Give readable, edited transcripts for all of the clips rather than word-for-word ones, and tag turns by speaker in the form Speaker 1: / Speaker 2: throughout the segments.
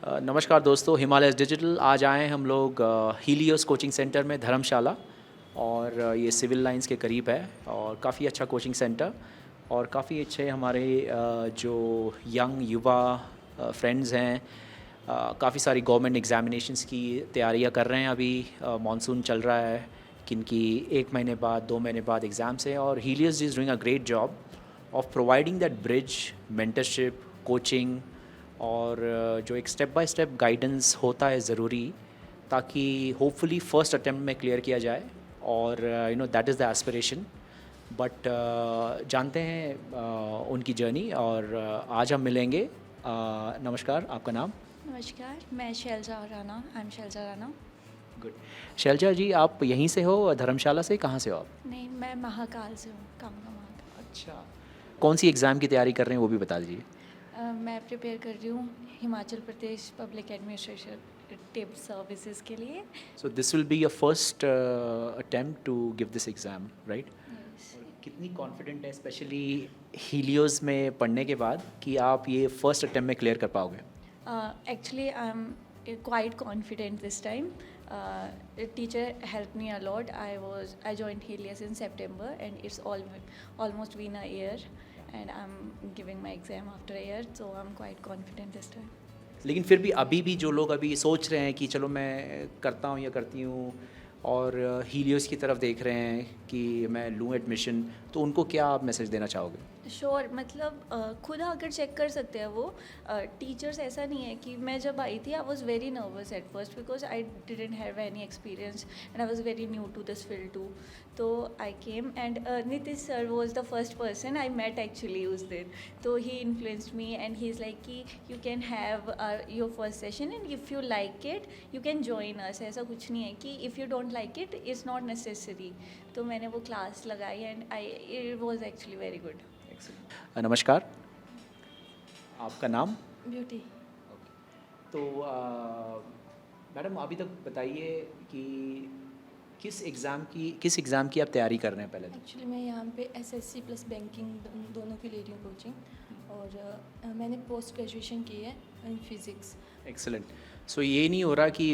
Speaker 1: नमस्कार दोस्तों, Himalayas digital आज आए हैं हम लोग हीलियोस कोचिंग सेंटर में धर्मशाला। और ये सिविल लाइंस के करीब है और काफ़ी अच्छा कोचिंग सेंटर और काफ़ी अच्छे हमारे जो यंग युवा फ्रेंड्स हैं। काफ़ी सारी गवर्नमेंट एग्जामिनेशंस की तैयारियां कर रहे हैं। अभी मॉनसून चल रहा है, किनकी 1 महीने बाद 2 महीने बाद एग्ज़ाम्स हैं और Helios is doing a great job of providing that bridge, mentorship, coaching और जो एक स्टेप बाय स्टेप गाइडेंस होता है ज़रूरी, ताकि होपफुली फ़र्स्ट अटेम्प्ट में क्लियर किया जाए। और that is the aspiration. But जानते हैं उनकी जर्नी और आज हम मिलेंगे। नमस्कार, आपका नाम?
Speaker 2: नमस्कार, मैं Shailja Rana. I am Shailja Rana.
Speaker 1: Good. Shailja ji, आप यहीं से हो? धर्मशाला से? कहाँ से हो आप?
Speaker 2: नहीं, मैं महाकाल से हूँ, कामना महाकाल।
Speaker 1: अच्छा। कौन सी एग्ज़ाम की तैयारी कर रहे हैं वो भी बता दीजिए।
Speaker 2: मैं प्रिपेयर कर रही हूँ Himachal Pradesh public administrative services के लिए।
Speaker 1: So this will be your first attempt to give this exam, right?
Speaker 2: Yes.
Speaker 1: कितनी कॉन्फिडेंट है स्पेशली हीलियोस में पढ़ने के बाद कि आप ये फर्स्ट अटेम्प्ट में क्लियर कर पाओगे?
Speaker 2: Actually, I'm quite confident this time. The teacher helped me a lot. I joined Helios in September, and it's almost been a year, and I'm giving my exam after a year, so I'm quite confident this time.
Speaker 1: लेकिन फिर भी अभी भी जो लोग अभी सोच रहे हैं कि चलो मैं करता हूँ या करती हूँ और हीलियोस की तरफ देख रहे हैं कि मैं लूँ एडमिशन, तो उनको क्या आप मैसेज देना चाहोगे?
Speaker 2: श्योर मतलब खुद आकर चेक कर सकते हैं वो टीचर्स। ऐसा नहीं है कि मैं जब आई थी I was very nervous at first because I didn't have any experience and I was very new to this field too. तो I came and Nitish sir was the first person I met actually उस दिन। तो he influenced me and he is like कि you can have your first session and if you like it you can join us. ऐसा कुछ नहीं है कि if you don't like it is not necessary. तो मैंने वो क्लास लगाई and it was actually very good.
Speaker 1: नमस्कार, आपका नाम?
Speaker 2: ब्यूटी।
Speaker 1: तो मैडम अभी तक बताइए कि किस एग्ज़ाम की आप तैयारी कर रहे हैं पहले तो?
Speaker 3: एक्चुअली मैं यहाँ पे एसएससी प्लस बैंकिंग दोनों की ले रही हूँ कोचिंग। और मैंने पोस्ट ग्रेजुएशन की है इन फिज़िक्स।
Speaker 1: एक्सेलेंट। सो ये नहीं हो रहा कि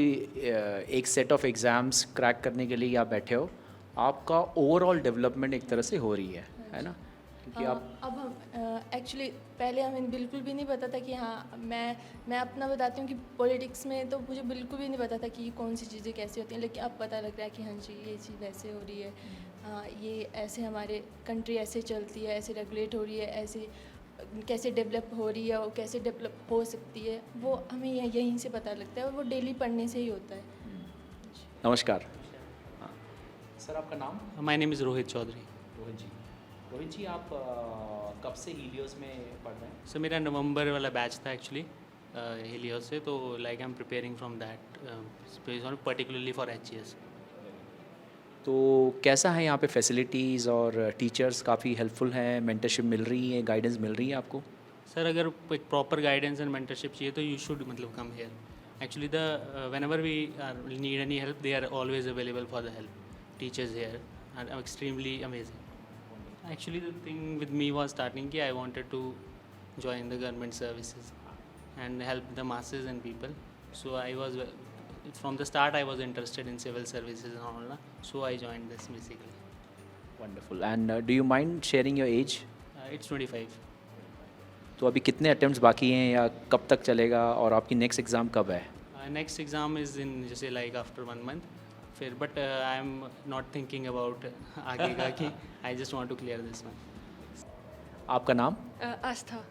Speaker 1: एक सेट ऑफ एग्ज़ाम्स क्रैक करने के लिए आप बैठे हो, आपका ओवरऑल डेवलपमेंट एक तरह से हो रही है ना? क्योंकि आप
Speaker 3: अब हम एक्चुअली पहले हमें बिल्कुल भी नहीं पता था कि हाँ मैं अपना बताती हूँ कि पॉलिटिक्स में तो मुझे बिल्कुल भी नहीं पता था कि कौन सी चीज़ें कैसी होती हैं, लेकिन अब पता लग रहा है कि हाँ जी ये चीज़ ऐसे हो रही है। हाँ, ये ऐसे हमारे कंट्री ऐसे चलती है, ऐसे रेगुलेट हो रही है, ऐसे कैसे डेवलप हो रही है और कैसे डेवलप हो सकती है, वो हमें यहीं से पता लगता है और वो डेली पढ़ने से ही होता है।
Speaker 1: नमस्कार। हाँ, सर आपका नाम?
Speaker 4: My name is Rohit Chaudhary.
Speaker 1: Rohit ji, आप कब से हीलियोस में पढ़ रहे हैं?
Speaker 4: सर मेरा नवंबर वाला बैच था एक्चुअली हेलियोस से, तो like I am preparing from that particularly for HGS।
Speaker 1: तो कैसा है यहाँ पे फैसिलिटीज़ और टीचर्स काफ़ी हेल्पफुल हैं, मेंटरशिप मिल रही है, गाइडेंस मिल रही है आपको?
Speaker 4: सर अगर एक प्रॉपर गाइडेंस एंड मेंटरशिप चाहिए तो यू शुड मतलब come here. Actually the whenever we need any help they are always available for the help. Teachers here are extremely amazing. Actually, the thing with me was starting कि I wanted to join the government services and help the masses and people. So I was from the start I was interested in civil services and all that. So I joined this basically.
Speaker 1: Wonderful. And do you mind sharing your age?
Speaker 4: It's 25.
Speaker 1: तो अभी कितने attempts बाकी हैं या कब तक चलेगा और आपकी नेक्स्ट एग्ज़ाम कब है?
Speaker 4: Next exam is in जैसे like after 1 month. फिर but I am not thinking about आगे का कि I just want to clear this one.
Speaker 1: आपका नाम?
Speaker 3: आस्था।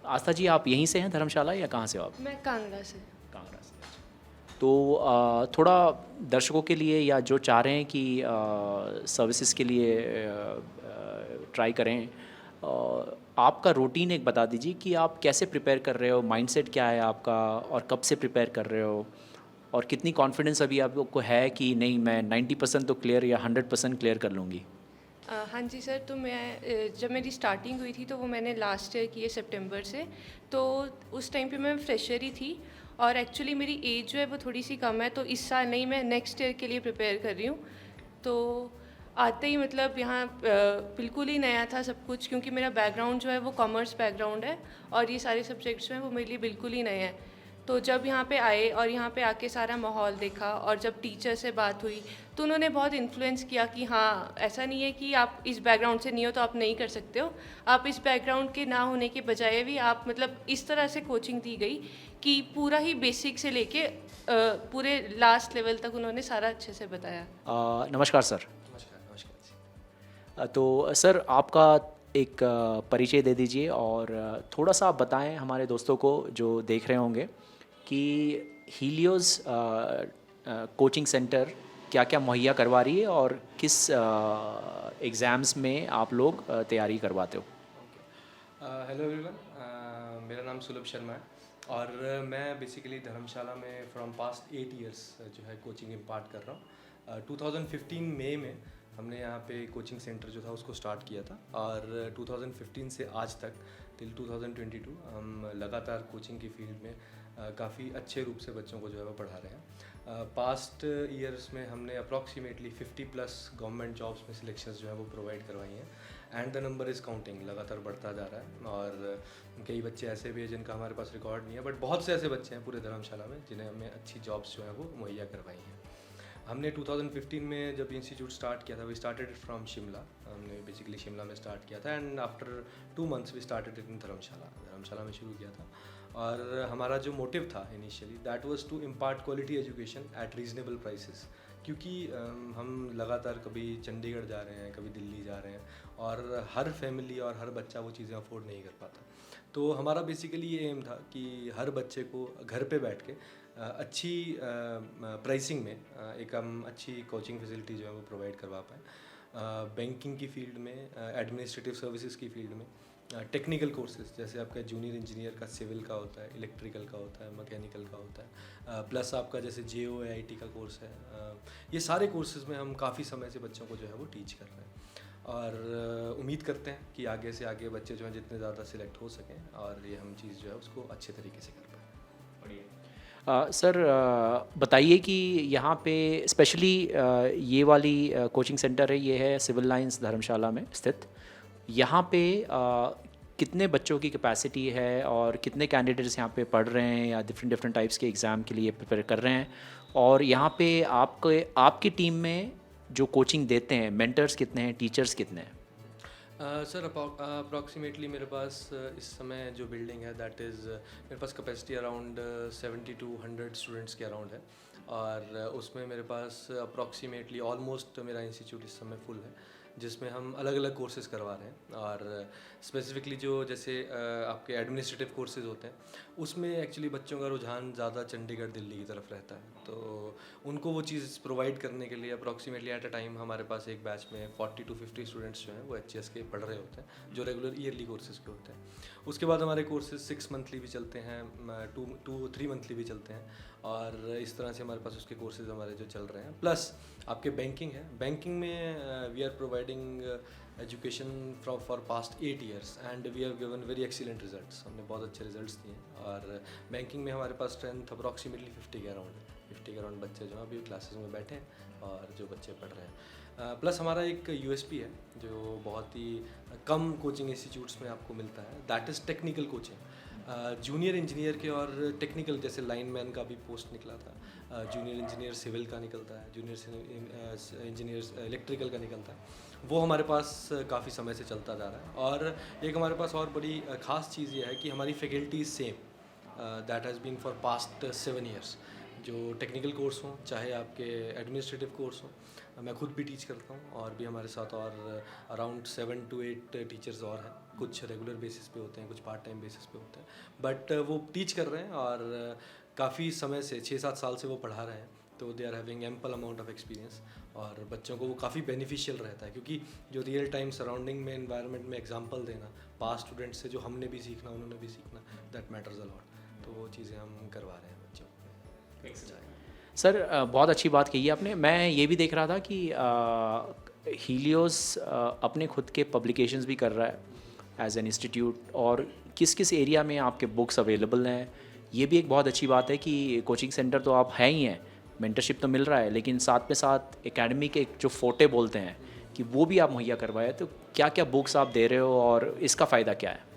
Speaker 1: आस्था जी, आप यहीं से हैं धर्मशाला या कहाँ से हो आप?
Speaker 3: मैं कांगड़ा से।
Speaker 1: कांगड़ा से। तो थोड़ा दर्शकों के लिए या जो चाह रहे हैं कि सर्विसेज के लिए ट्राई करें, आपका रूटीन एक बता दीजिए कि आप कैसे प्रिपेयर कर रहे हो, माइंडसेट क्या है आपका और कब से प्रिपेयर कर रहे हो और कितनी कॉन्फिडेंस अभी आपको है कि नहीं मैं 90% तो क्लियर या 100% क्लियर कर लूँगी?
Speaker 5: हाँ जी सर, तो मैं जब मेरी स्टार्टिंग हुई थी तो वो मैंने लास्ट ईयर की है सितंबर से। तो उस टाइम पे मैं फ्रेशर ही थी और एक्चुअली मेरी एज जो है वो थोड़ी सी कम है, तो इस साल नहीं, मैं नेक्स्ट ईयर के लिए प्रिपेयर कर रही हूँ। तो आते ही मतलब यहाँ बिल्कुल ही नया था सब कुछ, क्योंकि मेरा बैकग्राउंड जो है वो कॉमर्स बैकग्राउंड है और ये सारे सब्जेक्ट्स जो हैं वो मेरे लिए बिल्कुल ही नए हैं। तो जब यहाँ पे आए और यहाँ पे आके सारा माहौल देखा और जब टीचर से बात हुई तो उन्होंने बहुत इन्फ्लुएंस किया कि हाँ, ऐसा नहीं है कि आप इस बैकग्राउंड से नहीं हो तो आप नहीं कर सकते हो, आप इस बैकग्राउंड के ना होने के बजाय भी आप मतलब इस तरह से कोचिंग दी गई कि पूरा ही बेसिक से लेके पूरे लास्ट लेवल तक उन्होंने सारा अच्छे से बताया।
Speaker 1: नमस्कार सर।
Speaker 6: नमस्कार जी।
Speaker 1: तो सर आपका एक परिचय दे दीजिए और थोड़ा सा आप बताएं हमारे दोस्तों को जो देख रहे होंगे कि हीलियोस कोचिंग सेंटर क्या क्या मुहैया करवा रही है और किस एग्ज़ाम्स में आप लोग तैयारी करवाते हो।
Speaker 6: हेलो एवरीवन, मेरा नाम सुलभ शर्मा है और मैं बेसिकली धर्मशाला में फ्रॉम पास्ट 8 इयर्स जो है कोचिंग इम्पार्ट कर रहा हूँ। 2015 मई में हमने यहाँ पे कोचिंग सेंटर जो था उसको स्टार्ट किया था और 2015 से आज तक टिल 2022 हम लगातार कोचिंग की फील्ड में काफ़ी अच्छे रूप से बच्चों को जो है वो पढ़ा रहे हैं। पास्ट ईयर्स में हमने अप्रॉक्सीमेटली 50+ गवर्नमेंट जॉब्स में सिलेक्शंस जो है वो प्रोवाइड करवाई हैं and the number is counting, लगातार बढ़ता जा रहा है। और कई बच्चे ऐसे भी हैं जिनका हमारे पास रिकॉर्ड नहीं है, बट बहुत से ऐसे बच्चे हैं पूरे धर्मशाला में जिन्हें हमें अच्छी जॉब्स जो है वो मुहैया करवाई हैं। हमने 2015 में जब इंस्टीट्यूट स्टार्ट किया था, वी स्टार्टेड फ्रॉम शिमला। हमने बेसिकली शिमला में स्टार्ट किया था and after 2 months we started in Dharamshala में शुरू किया था। और हमारा जो मोटिव था initially that was to impart quality education at reasonable prices, क्योंकि हम लगातार कभी चंडीगढ़ जा रहे हैं, कभी दिल्ली जा रहे हैं और हर फैमिली और हर बच्चा वो चीज़ें अफोर्ड नहीं कर पाता। तो हमारा बेसिकली ये एम था कि हर बच्चे को घर पे बैठ के अच्छी प्राइसिंग में एक हम अच्छी कोचिंग फैसिलिटी जो है वो प्रोवाइड करवा पाएँ। बैंकिंग की फील्ड में, एडमिनिस्ट्रेटिव सर्विसेज की फील्ड में, टेक्निकल कोर्सेज जैसे आपका जूनियर इंजीनियर का सिविल का होता है, इलेक्ट्रिकल का होता है, मैकेनिकल का होता है, प्लस आपका जैसे JO AIT का कोर्स है, ये सारे कोर्सेज में हम काफ़ी समय से बच्चों को जो है वो टीच कर रहे हैं और उम्मीद करते हैं कि आगे से आगे बच्चे जो हैं जितने ज़्यादा सिलेक्ट हो सकें और ये हम चीज़ जो है उसको अच्छे तरीके से कर पाएँ।
Speaker 1: सर बताइए कि यहाँ पे स्पेशली ये वाली कोचिंग सेंटर है, ये है सिविल लाइंस धर्मशाला में स्थित। यहाँ पे कितने बच्चों की कैपेसिटी है और कितने कैंडिडेट्स यहाँ पे पढ़ रहे हैं या डिफरेंट टाइप्स के एग्ज़ाम के लिए प्रिपेयर कर रहे हैं, और यहाँ पे आपकी टीम में जो कोचिंग देते हैं मेंटर्स कितने हैं, टीचर्स कितने हैं?
Speaker 6: सर अप्रॉक्सीमेटली मेरे पास इस समय जो बिल्डिंग है दैट इज़ मेरे पास कैपेसिटी अराउंड 70 to 100 स्टूडेंट्स के अराउंड है और उसमें मेरे पास अप्रॉक्सीमेटली ऑलमोस्ट मेरा इंस्टीट्यूट इस समय फुल है, जिसमें हम अलग अलग कोर्सेज़ करवा रहे हैं। और स्पेसिफिकली जो जैसे आपके एडमिनिस्ट्रेटिव कोर्सेज़ होते हैं उसमें एक्चुअली बच्चों का रुझान ज़्यादा चंडीगढ़ दिल्ली की तरफ रहता है, तो उनको वो चीज़ प्रोवाइड करने के लिए अप्रॉक्सीमेटली एट अ टाइम हमारे पास एक बैच में 40 to 50 स्टूडेंट्स जो हैं वो HCS के पढ़ रहे होते हैं, जो रेगुलर ईयरली कोर्सेज़ के होते हैं। उसके बाद हमारे कोर्सेज 6 मंथली भी चलते हैं, 2-3 मंथली भी चलते हैं और इस तरह से हमारे पास उसके कोर्सेज हमारे जो चल रहे हैं। प्लस आपके बैंकिंग है, बैंकिंग में we are providing education for past 8 years and we have given very excellent results. हमने बहुत अच्छे रिजल्ट्स दिए हैं और बैंकिंग में हमारे पास स्ट्रेंथ अप्रॉक्सीमेटली 50 के अराउंड बच्चे जो अभी क्लासेस में बैठे हैं और जो बच्चे पढ़ रहे हैं। प्लस हमारा एक USP है जो बहुत ही कम कोचिंग इंस्टीट्यूट्स में आपको मिलता है, that is technical coaching. Junior engineer के और टेक्निकल जैसे लाइनमैन का भी पोस्ट निकला था, जूनियर इंजीनियर सिविल का निकलता है, जूनियर इंजीनियर इलेक्ट्रिकल का निकलता है, वो हमारे पास काफ़ी समय से चलता जा रहा है। और एक हमारे पास और बड़ी ख़ास चीज़ ये है कि हमारी faculty same that has been for past 7 years. जो टेक्निकल कोर्स हों चाहे आपके एडमिनिस्ट्रेटिव कोर्स हों, मैं खुद भी टीच करता हूँ और भी हमारे साथ और अराउंड 7 to 8 टीचर्स और हैं। कुछ रेगुलर बेसिस पे होते हैं, कुछ पार्ट टाइम बेसिस पे होते हैं, बट वो टीच कर रहे हैं और काफ़ी समय से 6-7 साल से वो पढ़ा रहे हैं, तो they are having ample amount of experience और बच्चों को वो काफ़ी बेनिफिशियल रहता है, क्योंकि जो रियल टाइम सराउंडिंग में एनवायरनमेंट में एग्जांपल देना पास्ट स्टूडेंट्स से, जो हमने भी सीखना उन्होंने भी सीखना, दैट मैटर्स अ लॉट। तो वो चीज़ें हम करवा रहे हैं बच्चों को।
Speaker 1: सर बहुत अच्छी बात कही आपने। मैं ये भी देख रहा था कि हीलियोस अपने खुद के पब्लिकेशंस भी कर रहा है एज एन इंस्टीट्यूट, और किस किस एरिया में आपके बुक्स अवेलेबल हैं, ये भी एक बहुत अच्छी बात है कि कोचिंग सेंटर तो आप हैं ही हैं, मेंटरशिप तो मिल रहा है, लेकिन साथ में साथ एकेडमी के जो फोटे बोलते हैं कि वो भी आप मुहैया करवाए। तो क्या क्या बुक्स आप दे रहे हो और इसका फ़ायदा क्या है?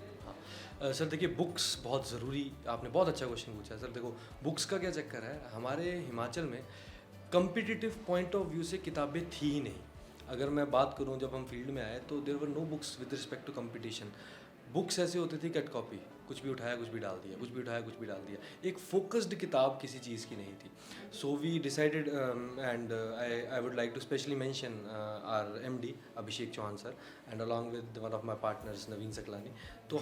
Speaker 6: सर देखिए, बुक्स बहुत ज़रूरी, आपने बहुत अच्छा क्वेश्चन पूछा है सर। देखो, बुक्स का क्या चक्कर है, हमारे हिमाचल में कम्पिटिटिव पॉइंट ऑफ व्यू से किताबें थी ही नहीं। अगर मैं बात करूं, जब हम फील्ड में आए तो there were no books with respect to competition. Books ऐसे होती थी कट कॉपी, कुछ भी उठाया कुछ भी डाल दिया, कुछ भी उठाया कुछ भी डाल दिया, एक फोकस्ड किताब किसी चीज़ की नहीं थी। So we decided and I would like to specially mention our MD Abhishek Chauhan sir and along with one of my partners Naveen Saklani. तो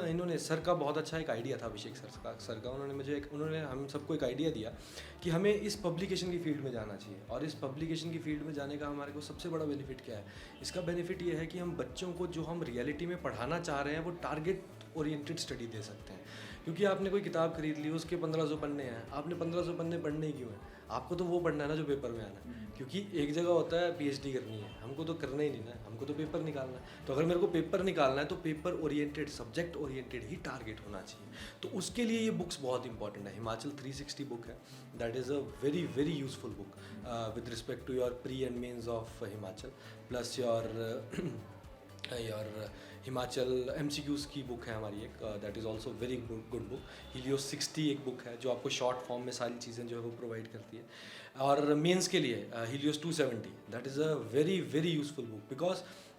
Speaker 6: इन्होंने सर का बहुत अच्छा एक आइडिया था, अभिषेक सर का उन्होंने हम सबको एक आइडिया दिया कि हमें इस पब्लिकेशन की फील्ड में जाना चाहिए। और इस पब्लिकेशन की फील्ड में जाने का हमारे को सबसे बड़ा बेनिफिट क्या है, इसका बेनिफिट ये है कि हम बच्चों को जो हम रियलिटी में पढ़ाना चाह रहे हैं वो टारगेट ओरिएंटेड स्टडी दे सकते हैं। क्योंकि आपने कोई किताब खरीद ली, उसके 1500 पन्ने हैं, आपने 1500 पन्ने पढ़ने ही क्यों हैं? आपको तो वो पढ़ना है ना जो पेपर में आना है। क्योंकि एक जगह होता है PhD करनी है, हमको तो करना ही नहीं ना, हमको तो पेपर निकालना है। तो अगर मेरे को पेपर निकालना है तो पेपर ओरिएंटेड, सब्जेक्ट ओरिएंटेड ही टारगेट होना चाहिए। तो उसके लिए ये बुक्स बहुत इंपॉर्टेंट है। हिमाचल 360 बुक है, that is a very very useful book with respect to your pre and mains of Himachal, plus your Himachal MCQs की बुक है हमारी एक, that is also very good book. Helios 60 एक बुक है जो आपको शॉर्ट फॉर्म में सारी चीज़ें जो है वो प्रोवाइड करती है। और मेंस के लिए Helios 270, that is a very very useful book, because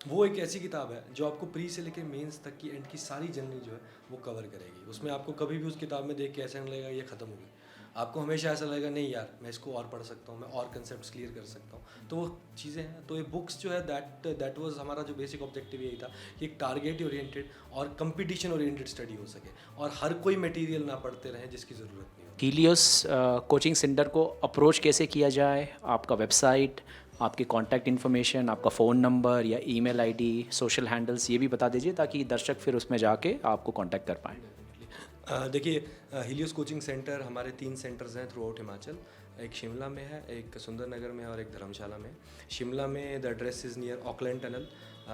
Speaker 6: वो एक ऐसी किताब है जो आपको प्री से लेकर मेंस तक की एंड की सारी जर्नी जो है वो कवर करेगी। उसमें आपको कभी भी उस किताब में देख के ऐसा नहीं लगेगा ये ख़त्म हो गई। आपको हमेशा ऐसा लगेगा नहीं यार, मैं इसको और पढ़ सकता हूँ, मैं और कंसेप्ट्स क्लियर कर सकता हूँ। तो वो चीज़ें हैं। तो ये बुक्स जो है दैट वाज हमारा जो बेसिक ऑब्जेक्टिव यही था कि एक टारगेट ओरिएंटेड और कंपटीशन ओरिएंटेड स्टडी हो सके और हर कोई मटेरियल ना पढ़ते रहें जिसकी ज़रूरत नहीं हो।
Speaker 1: हीलियोस कोचिंग सेंटर को अप्रोच कैसे किया जाए, आपका वेबसाइट, आपकी कॉन्टैक्ट इन्फॉर्मेशन, आपका फ़ोन नंबर या ईमेल आईडी, सोशल हैंडल्स, ये भी बता दीजिए ताकि दर्शक फिर उसमें जाके आपको कांटेक्ट कर पाएँ।
Speaker 6: देखिए, हीलियोस कोचिंग सेंटर हमारे 3 सेंटर्स हैं थ्रू आउट हिमाचल। एक शिमला में है, एक सुंदरनगर में है और एक धर्मशाला में। शिमला में the address is near Auckland tunnel,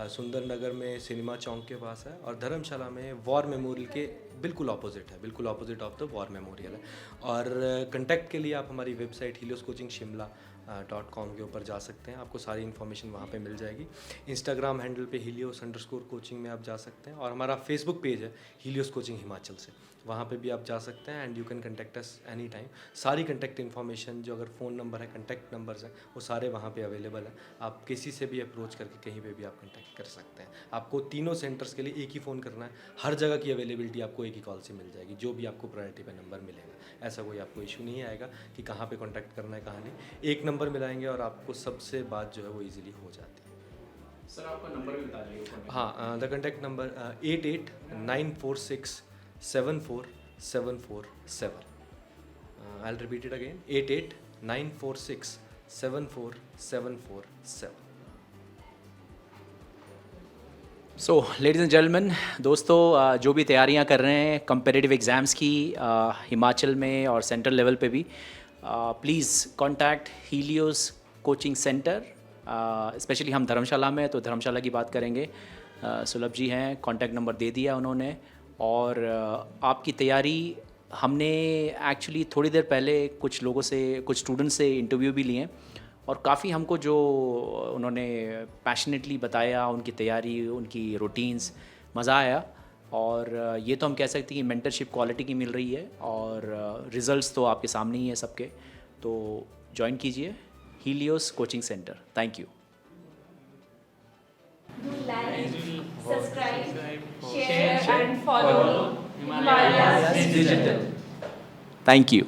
Speaker 6: Sundernagar में सिनेमा चौक के पास है और धर्मशाला में वॉर मेमोरियल के बिल्कुल ऑपोजिट है, बिल्कुल opposite of the war memorial है। और कंटेक्ट के लिए आप हमारी वेबसाइट helioscoachingshimla.com के ऊपर जा सकते हैं, आपको सारी इन्फॉर्मेशन वहाँ पे मिल जाएगी। इंस्टाग्राम हैंडल पे helios_coaching में आप जा सकते हैं और हमारा फेसबुक पेज है हीलियोस कोचिंग हिमाचल से, वहाँ पे भी आप जा सकते हैं and you can contact us any time. सारी कंटेक्ट इन्फॉर्मेशन जो अगर फ़ोन नंबर है, कंटेक्ट नंबर्स हैं, वो सारे वहाँ पे अवेलेबल है। आप किसी से भी अप्रोच करके कहीं पे भी आप कंटेक्ट कर सकते हैं। आपको तीनों सेंटर्स के लिए एक ही फ़ोन करना है, हर जगह की अवेलेबिलिटी आपको एक ही कॉल से मिल जाएगी, जो भी आपको प्रायोरिटी पे नंबर मिलेगा। ऐसा कोई आपको इशू नहीं आएगा कि कहाँ पे कॉन्टैक्ट करना है कहाँ नहीं। एक नंबर मिलाएंगे और आपको सबसे बात जो है वो ईजिली हो जाती है।
Speaker 1: सर आपका नंबर भी बता दीजिए।
Speaker 6: हाँ, the contact number 8894674747। I'll repeat it again, 8894674747।
Speaker 1: So ladies and gentleman, दोस्तों, जो भी तैयारियां कर रहे हैं कंपेरेटिव एग्ज़ाम्स की हिमाचल में और सेंट्रल लेवल पे भी, please contact Helios coaching centre. Specially हम धर्मशाला में, तो धर्मशाला की बात करेंगे। सुलभ जी हैं, कांटेक्ट नंबर दे दिया उन्होंने। और आपकी तैयारी, हमने एक्चुअली थोड़ी देर पहले कुछ लोगों से, कुछ स्टूडेंट्स से इंटरव्यू भी लिए और काफ़ी हमको जो उन्होंने पैशनेटली बताया, उनकी तैयारी, उनकी रूटीन्स, मज़ा आया। और ये तो हम कह सकते हैं कि मेंटरशिप क्वालिटी की मिल रही है और रिज़ल्ट्स तो आपके सामने ही है सबके। तो ज्वाइन कीजिए Helios coaching centre. Thank you.
Speaker 2: Do like, subscribe,
Speaker 4: share
Speaker 2: and follow
Speaker 4: Himalayas
Speaker 1: thank you.